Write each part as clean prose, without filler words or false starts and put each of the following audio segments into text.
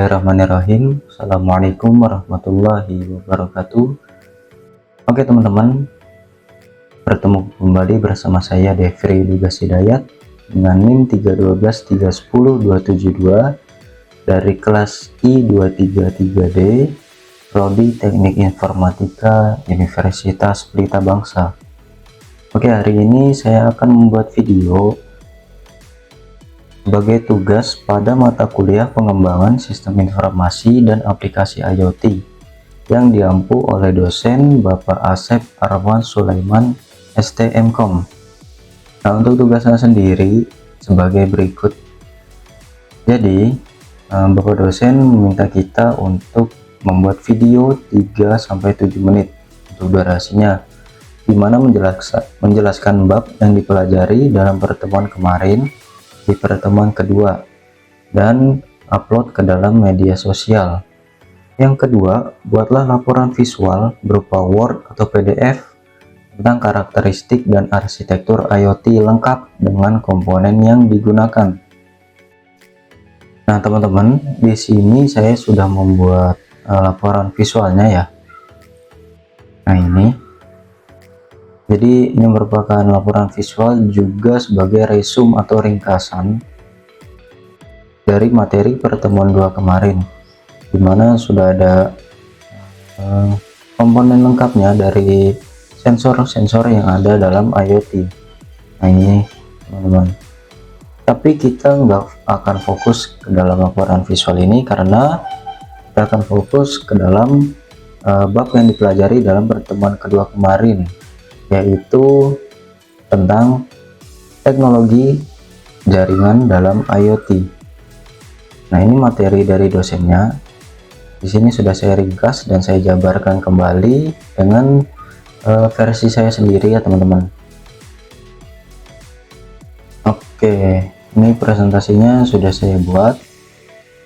Bismillahirrahmanirrahim. Assalamualaikum warahmatullahi wabarakatuh. Oke teman-teman, bertemu kembali bersama saya Devri Lugas Hidayat dengan NIM 312310272 dari kelas I233D Prodi Teknik Informatika Universitas Pelita Bangsa. Oke, hari ini saya akan membuat video sebagai tugas pada mata kuliah pengembangan sistem informasi dan aplikasi IoT yang diampu oleh dosen Bapak Asep Arwan Sulaiman STMkom. Nah, untuk tugasnya sendiri sebagai berikut. Jadi Bapak dosen meminta kita untuk membuat video 3-7 menit untuk durasinya, dimana menjelaskan bab yang dipelajari dalam pertemuan kemarin di pertemuan kedua dan upload ke dalam media sosial. Yang kedua, buatlah laporan visual berupa Word atau PDF tentang karakteristik dan arsitektur IoT lengkap dengan komponen yang digunakan. Nah, teman-teman, di sini saya sudah membuat laporan visualnya ya. Nah, ini. Jadi ini merupakan laporan visual juga sebagai resume atau ringkasan dari materi pertemuan 2 kemarin, dimana sudah ada komponen lengkapnya dari sensor-sensor yang ada dalam IoT. Nah, ini teman-teman. Tapi kita nggak akan fokus ke dalam laporan visual ini karena kita akan fokus ke dalam bab yang dipelajari dalam pertemuan kedua kemarin, yaitu tentang teknologi jaringan dalam IoT. Nah, ini materi dari dosennya. Di sini sudah saya ringkas dan saya jabarkan kembali dengan versi saya sendiri ya teman-teman. Oke, ini presentasinya sudah saya buat.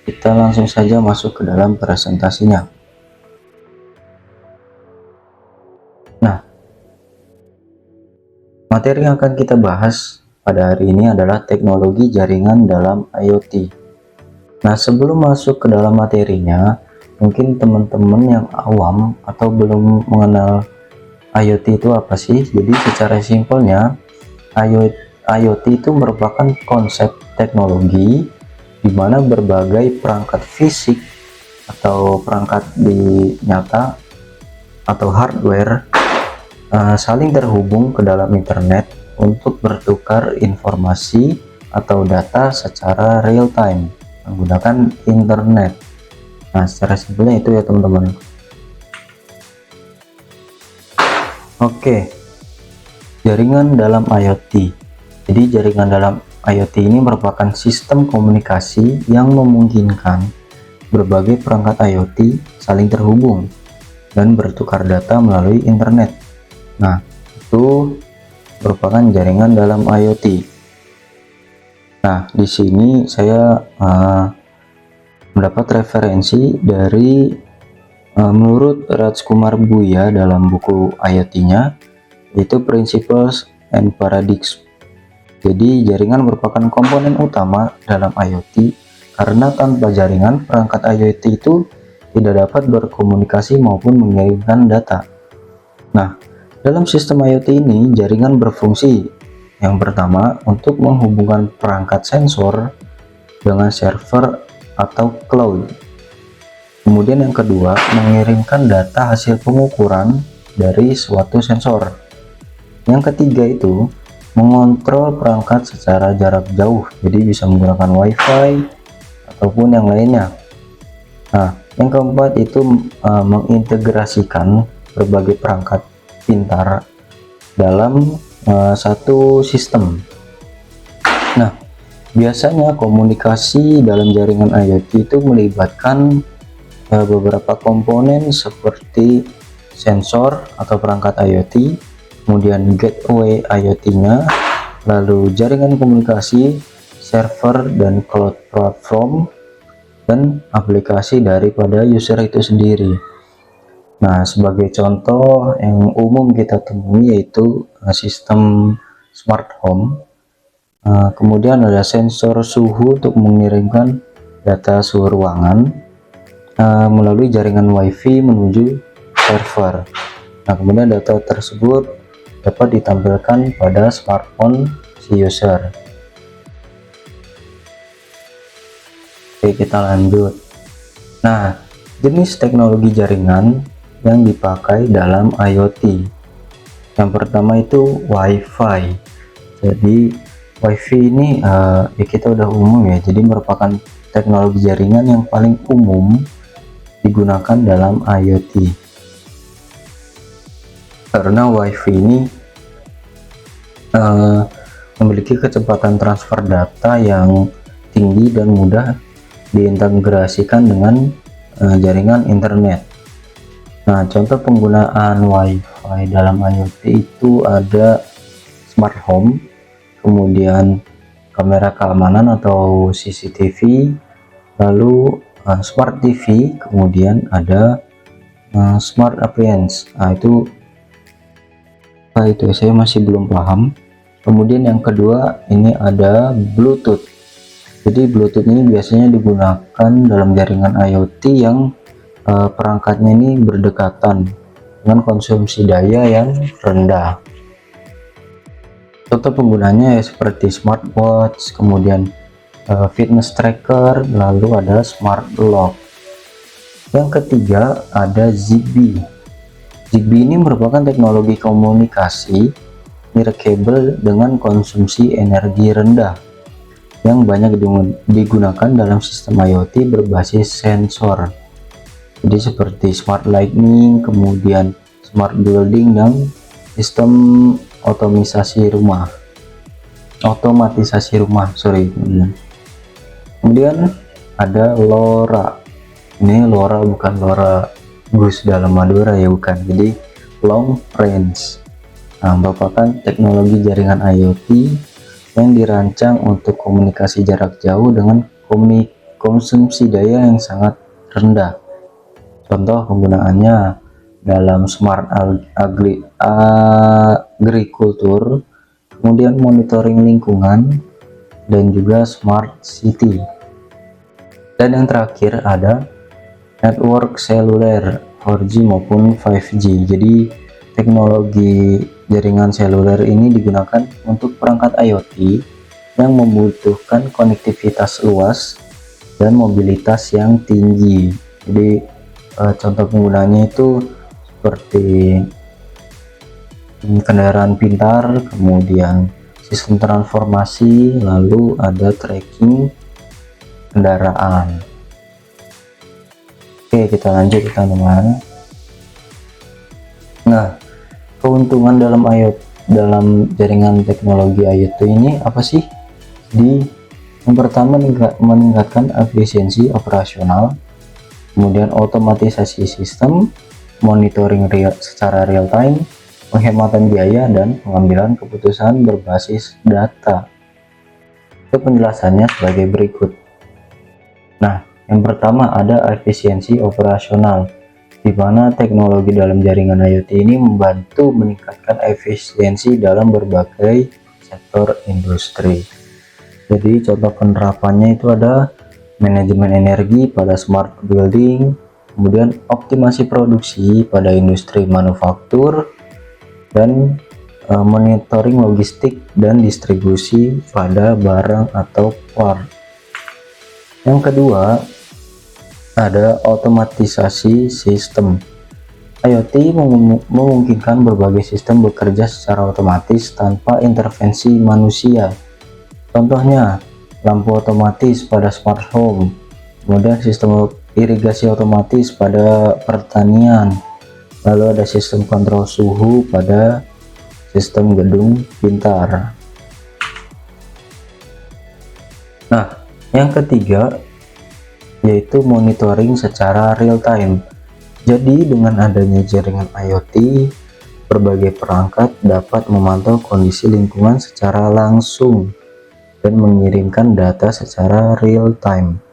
Kita langsung saja masuk ke dalam presentasinya. Materi yang akan kita bahas pada hari ini adalah teknologi jaringan dalam IoT. Nah, sebelum masuk ke dalam materinya, mungkin teman-teman yang awam atau belum mengenal IoT itu apa sih? Jadi secara simpelnya, IoT itu merupakan konsep teknologi di mana berbagai perangkat fisik atau perangkat di nyata atau hardware saling terhubung ke dalam internet untuk bertukar informasi atau data secara real time menggunakan internet. Nah, secara simpelnya itu ya teman-teman. Oke, jaringan dalam IoT. Jadi jaringan dalam IoT ini merupakan sistem komunikasi yang memungkinkan berbagai perangkat IoT saling terhubung dan bertukar data melalui internet. Nah, itu merupakan jaringan dalam IoT. Nah, di sini saya mendapat referensi dari menurut Rajkumar Buya dalam buku IoT-nya, yaitu Principles and Paradigms. Jadi, jaringan merupakan komponen utama dalam IoT karena tanpa jaringan, perangkat IoT itu tidak dapat berkomunikasi maupun mengirimkan data. Nah, dalam sistem IoT ini, jaringan berfungsi yang pertama untuk menghubungkan perangkat sensor dengan server atau cloud. Kemudian yang kedua, mengirimkan data hasil pengukuran dari suatu sensor. Yang ketiga itu, mengontrol perangkat secara jarak jauh, jadi bisa menggunakan WiFi ataupun yang lainnya. Nah, yang keempat itu mengintegrasikan berbagai perangkat pintar dalam satu sistem. Nah, biasanya komunikasi dalam jaringan IoT itu melibatkan beberapa komponen seperti sensor atau perangkat IoT, kemudian gateway IoT-nya, lalu jaringan komunikasi, server dan cloud platform, dan aplikasi daripada user itu sendiri. Nah, sebagai contoh yang umum kita temui yaitu sistem smart home. Kemudian ada sensor suhu untuk mengirimkan data suhu ruangan, melalui jaringan WiFi menuju server. Nah, kemudian data tersebut dapat ditampilkan pada smartphone si user. Oke, kita lanjut. Nah, jenis teknologi jaringan yang dipakai dalam IoT. Yang pertama itu Wi-Fi. Jadi Wi-Fi ini ya kita udah umum ya. Jadi merupakan teknologi jaringan yang paling umum digunakan dalam IoT. Karena Wi-Fi ini memiliki kecepatan transfer data yang tinggi dan mudah diintegrasikan dengan jaringan internet. Nah, contoh penggunaan Wi-Fi dalam IoT itu ada smart home, kemudian kamera keamanan atau CCTV, lalu smart TV, kemudian ada smart appliance. Nah, itu saya masih belum paham. Kemudian yang kedua ini ada Bluetooth. Jadi Bluetooth ini biasanya digunakan dalam jaringan IoT yang perangkatnya ini berdekatan dengan konsumsi daya yang rendah. Contoh penggunanya ya seperti smartwatch, kemudian fitness tracker, lalu ada smart lock. Yang ketiga ada Zigbee. Zigbee ini merupakan teknologi komunikasi nirkabel dengan konsumsi energi rendah yang banyak digunakan dalam sistem IoT berbasis sensor. Jadi seperti smart lighting, kemudian smart building, dan sistem otomatisasi rumah. Kemudian ada LoRa. Ini LoRa bukan LoRa Gus dalam Madura ya, bukan. Jadi long range. Nah, merupakan teknologi jaringan IoT yang dirancang untuk komunikasi jarak jauh dengan konsumsi daya yang sangat rendah. Contoh penggunaannya dalam smart agriculture, kemudian monitoring lingkungan, dan juga smart city. Dan yang terakhir ada network seluler 4G maupun 5G. Jadi teknologi jaringan seluler ini digunakan untuk perangkat IoT yang membutuhkan konektivitas luas dan mobilitas yang tinggi. Jadi contoh penggunanya itu seperti kendaraan pintar, kemudian sistem transformasi, lalu ada tracking kendaraan. Oke, kita lanjut teman-teman. Nah, keuntungan dalam jaringan teknologi IoT ini apa sih? Yang pertama meningkatkan efisiensi operasional, kemudian otomatisasi sistem, monitoring secara real time, penghematan biaya, dan pengambilan keputusan berbasis data. Itu penjelasannya sebagai berikut. Nah, yang pertama ada efisiensi operasional, di mana teknologi dalam jaringan IoT ini membantu meningkatkan efisiensi dalam berbagai sektor industri. Jadi contoh penerapannya itu ada manajemen energi pada smart building, kemudian optimasi produksi pada industri manufaktur, dan monitoring logistik dan distribusi pada barang atau part. Yang kedua ada otomatisasi sistem. IoT memungkinkan berbagai sistem bekerja secara otomatis tanpa intervensi manusia. Contohnya lampu otomatis pada smart home, kemudian sistem irigasi otomatis pada pertanian, lalu ada sistem kontrol suhu pada sistem gedung pintar. Nah, yang ketiga yaitu monitoring secara real time. Jadi dengan adanya jaringan IoT, berbagai perangkat dapat memantau kondisi lingkungan secara langsung dan mengirimkan data secara real time.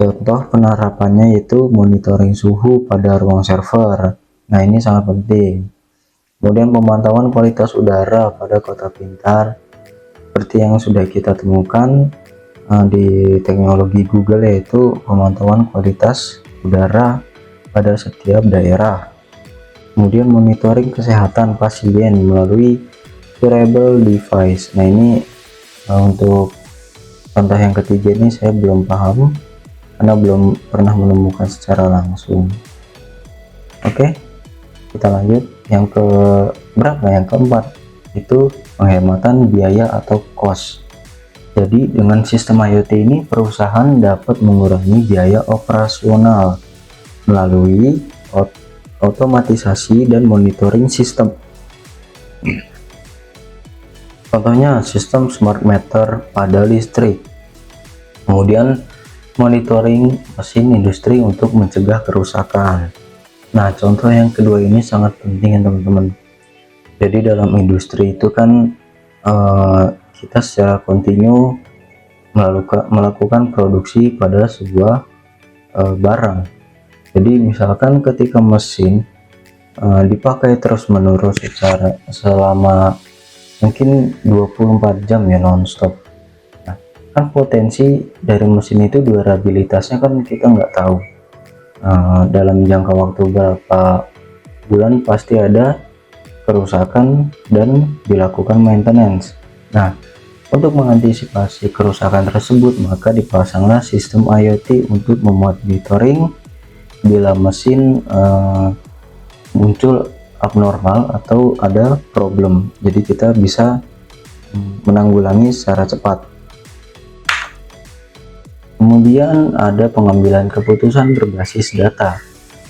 Contoh penerapannya yaitu monitoring suhu pada ruang server. Nah, ini sangat penting. Kemudian pemantauan kualitas udara pada kota pintar seperti yang sudah kita temukan di teknologi Google, yaitu pemantauan kualitas udara pada setiap daerah. Kemudian monitoring kesehatan pasien melalui wearable device. Nah ini untuk contoh yang ketiga ini saya belum paham karena belum pernah menemukan secara langsung. Oke, kita lanjut yang ke berapa, yang keempat, itu penghematan biaya atau cost. Jadi dengan sistem IoT ini perusahaan dapat mengurangi biaya operasional melalui otomatisasi dan monitoring sistem. Contohnya sistem smart meter pada listrik, kemudian monitoring mesin industri untuk mencegah kerusakan. Nah, contoh yang kedua ini sangat penting ya teman-teman. Jadi dalam industri itu kan kita secara kontinu melakukan produksi pada sebuah barang. Jadi misalkan ketika mesin dipakai terus-menerus selama mungkin 24 jam ya nonstop. Nah, kan potensi dari mesin itu durabilitasnya kan kita nggak tahu. Dalam jangka waktu berapa bulan pasti ada kerusakan dan dilakukan maintenance. Nah, untuk mengantisipasi kerusakan tersebut maka dipasanglah sistem IoT untuk memonitoring bila mesin muncul abnormal atau ada problem. Jadi kita bisa menanggulangi secara cepat. Kemudian ada pengambilan keputusan berbasis data.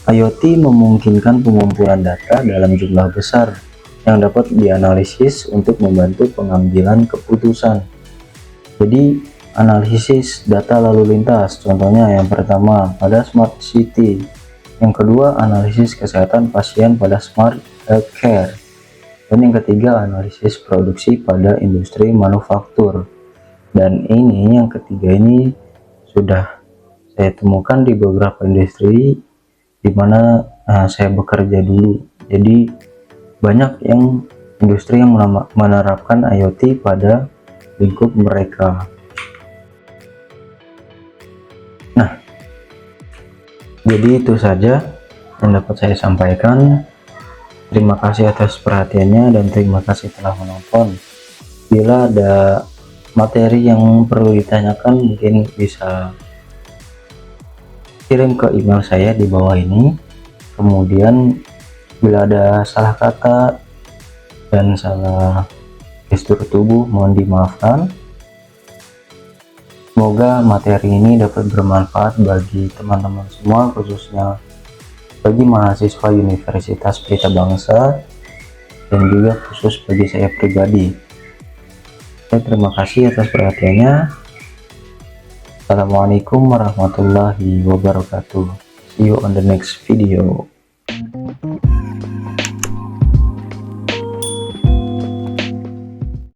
IoT memungkinkan pengumpulan data dalam jumlah besar yang dapat dianalisis untuk membantu pengambilan keputusan. Jadi analisis data lalu lintas, contohnya yang pertama pada smart city, yang kedua analisis kesehatan pasien pada smart healthcare, dan yang ketiga analisis produksi pada industri manufaktur. Dan ini yang ketiga ini sudah saya temukan di beberapa industri di mana saya bekerja dulu. Jadi banyak yang industri yang menerapkan IoT pada lingkup mereka. Nah, jadi itu saja yang dapat saya sampaikan. Terima kasih atas perhatiannya dan terima kasih telah menonton. Bila ada materi yang perlu ditanyakan mungkin bisa kirim ke email saya di bawah ini. Kemudian bila ada salah kata dan salah gestur tubuh mohon dimaafkan. Semoga materi ini dapat bermanfaat bagi teman-teman semua, khususnya bagi mahasiswa Universitas Pelita Bangsa dan juga khusus bagi saya pribadi. Terima kasih atas perhatiannya. Assalamualaikum warahmatullahi wabarakatuh. See you on the next video.